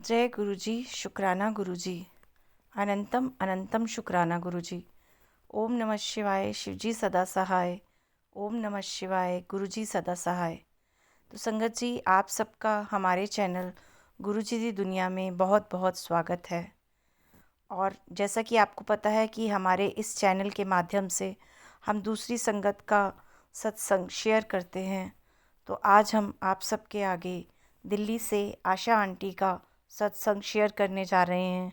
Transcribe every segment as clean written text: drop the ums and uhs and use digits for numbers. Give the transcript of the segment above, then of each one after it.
जय गुरुजी, शुक्राना गुरुजी। अनंतम अनंतम शुक्राना गुरुजी। ओम नमः शिवाय, शिवजी सदा सहाय। ओम नमः शिवाय, गुरुजी सदा सहाय। तो संगत जी, आप सबका हमारे चैनल गुरुजी दी दुनिया में बहुत बहुत स्वागत है। और जैसा कि आपको पता है कि हमारे इस चैनल के माध्यम से हम दूसरी संगत का सत्संग शेयर करते हैं। तो आज हम आप सबके आगे दिल्ली से आशा आंटी का सत्संग शेयर करने जा रहे हैं,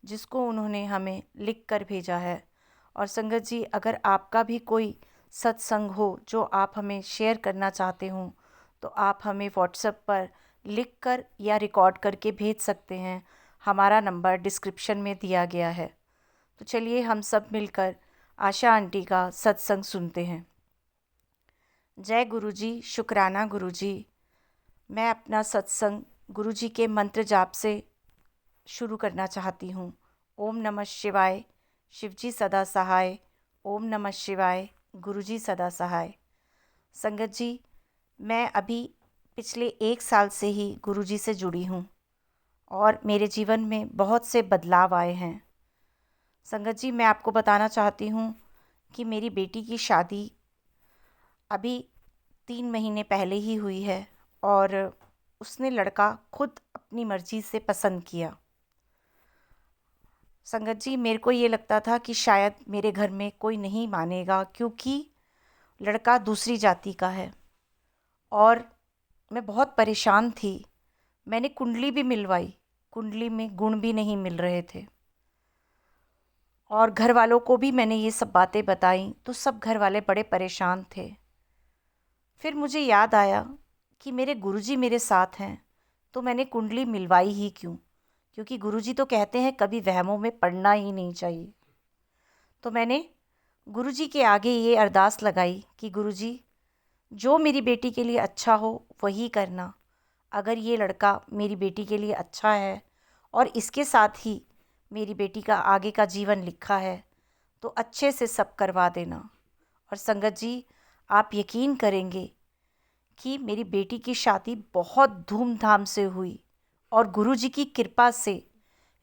जिसको उन्होंने हमें लिख कर भेजा है। और संगत जी, अगर आपका भी कोई सत्संग हो जो आप हमें शेयर करना चाहते हो, तो आप हमें व्हाट्सएप पर लिख कर या रिकॉर्ड करके भेज सकते हैं। हमारा नंबर डिस्क्रिप्शन में दिया गया है। तो चलिए हम सब मिलकर आशा आंटी का सत्संग सुनते हैं। जय गुरुजी, शुक्राना गुरुजी। मैं अपना सत्संग गुरुजी के मंत्र जाप से शुरू करना चाहती हूँ। ओम नमः शिवाय, शिवजी सदा सहाय। ओम नमः शिवाय, गुरुजी सदा सहाय। संगत जी, मैं अभी पिछले 1 साल से ही गुरुजी से जुड़ी हूँ और मेरे जीवन में बहुत से बदलाव आए हैं। संगत जी, मैं आपको बताना चाहती हूँ कि मेरी बेटी की शादी अभी 3 महीने पहले ही हुई है और उसने लड़का खुद अपनी मर्ज़ी से पसंद किया। संगत जी, मेरे को ये लगता था कि शायद मेरे घर में कोई नहीं मानेगा, क्योंकि लड़का दूसरी जाति का है और मैं बहुत परेशान थी। मैंने कुंडली भी मिलवाई, कुंडली में गुण भी नहीं मिल रहे थे और घर वालों को भी मैंने ये सब बातें बताई, तो सब घर वाले बड़े परेशान थे। फिर मुझे याद आया कि मेरे गुरुजी मेरे साथ हैं, तो मैंने कुंडली मिलवाई ही क्यों, क्योंकि गुरुजी तो कहते हैं कभी वहमों में पड़ना ही नहीं चाहिए। तो मैंने गुरुजी के आगे ये अरदास लगाई कि गुरुजी, जो मेरी बेटी के लिए अच्छा हो वही करना। अगर ये लड़का मेरी बेटी के लिए अच्छा है और इसके साथ ही मेरी बेटी का आगे का जीवन लिखा है, तो अच्छे से सब करवा देना। और संगत जी, आप यकीन करेंगे कि मेरी बेटी की शादी बहुत धूमधाम से हुई और गुरुजी की कृपा से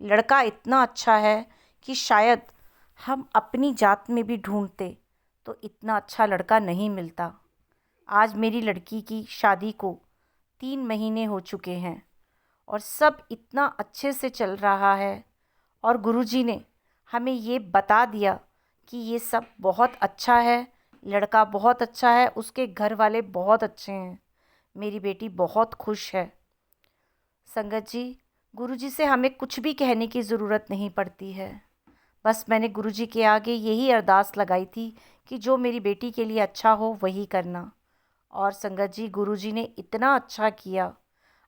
लड़का इतना अच्छा है कि शायद हम अपनी जात में भी ढूंढते तो इतना अच्छा लड़का नहीं मिलता। आज मेरी लड़की की शादी को 3 महीने हो चुके हैं और सब इतना अच्छे से चल रहा है और गुरुजी ने हमें ये बता दिया कि ये सब बहुत अच्छा है, लड़का बहुत अच्छा है, उसके घर वाले बहुत अच्छे हैं, मेरी बेटी बहुत खुश है। संगत जी, गुरुजी से हमें कुछ भी कहने की ज़रूरत नहीं पड़ती है। बस मैंने गुरुजी के आगे यही अरदास लगाई थी कि जो मेरी बेटी के लिए अच्छा हो वही करना। और संगत जी, गुरुजी ने इतना अच्छा किया,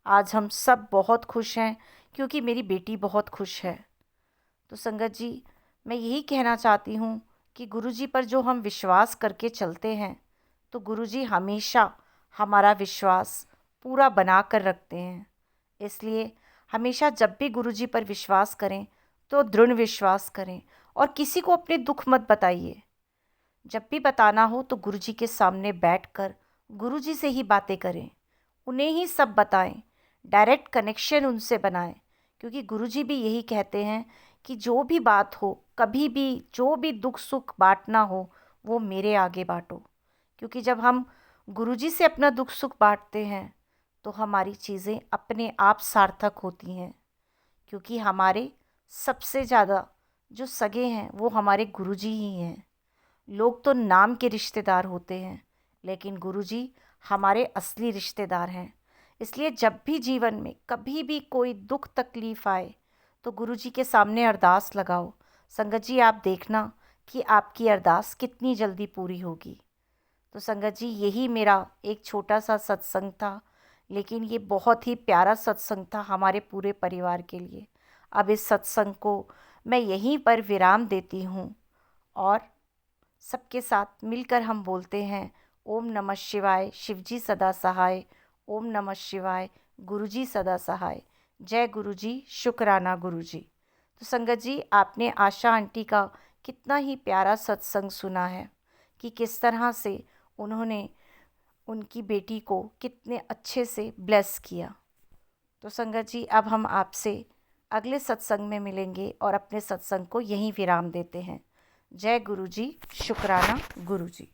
आज हम सब बहुत खुश हैं क्योंकि मेरी बेटी बहुत खुश है। तो संगत जी, मैं यही कहना चाहती हूँ कि गुरुजी पर जो हम विश्वास करके चलते हैं, तो गुरुजी हमेशा हमारा विश्वास पूरा बना कर रखते हैं। इसलिए हमेशा जब भी गुरुजी पर विश्वास करें तो दृढ़ विश्वास करें और किसी को अपने दुख मत बताइए। जब भी बताना हो तो गुरुजी के सामने बैठकर गुरुजी से ही बातें करें, उन्हें ही सब बताएं, डायरेक्ट कनेक्शन उनसे बनाएं। क्योंकि गुरुजी भी यही कहते हैं कि जो भी बात हो, कभी भी जो भी दुख सुख बांटना हो, वो मेरे आगे बांटो। क्योंकि जब हम गुरुजी से अपना दुख सुख बांटते हैं तो हमारी चीज़ें अपने आप सार्थक होती हैं। क्योंकि हमारे सबसे ज़्यादा जो सगे हैं वो हमारे गुरुजी ही हैं। लोग तो नाम के रिश्तेदार होते हैं, लेकिन गुरुजी हमारे असली रिश्तेदार हैं। इसलिए जब भी जीवन में कभी भी कोई दुख तकलीफ़ आए तो गुरुजी के सामने अरदास लगाओ। संगत जी, आप देखना कि आपकी अरदास कितनी जल्दी पूरी होगी। तो संगत जी, यही मेरा एक छोटा सा सत्संग था, लेकिन ये बहुत ही प्यारा सत्संग था हमारे पूरे परिवार के लिए। अब इस सत्संग को मैं यहीं पर विराम देती हूँ और सबके साथ मिलकर हम बोलते हैं ओम नमः शिवाय, शिवजी सदा सहाय। ओम नमः शिवाय, गुरुजी सदा सहाय। जय गुरुजी, शुक्राना गुरुजी। तो संगत जी, आपने आशा आंटी का कितना ही प्यारा सत्संग सुना है कि किस तरह से उन्होंने उनकी बेटी को कितने अच्छे से ब्लेस किया। तो संगत जी, अब हम आपसे अगले सत्संग में मिलेंगे और अपने सत्संग को यहीं विराम देते हैं। जय गुरु जी। शुक्राना गुरु जी।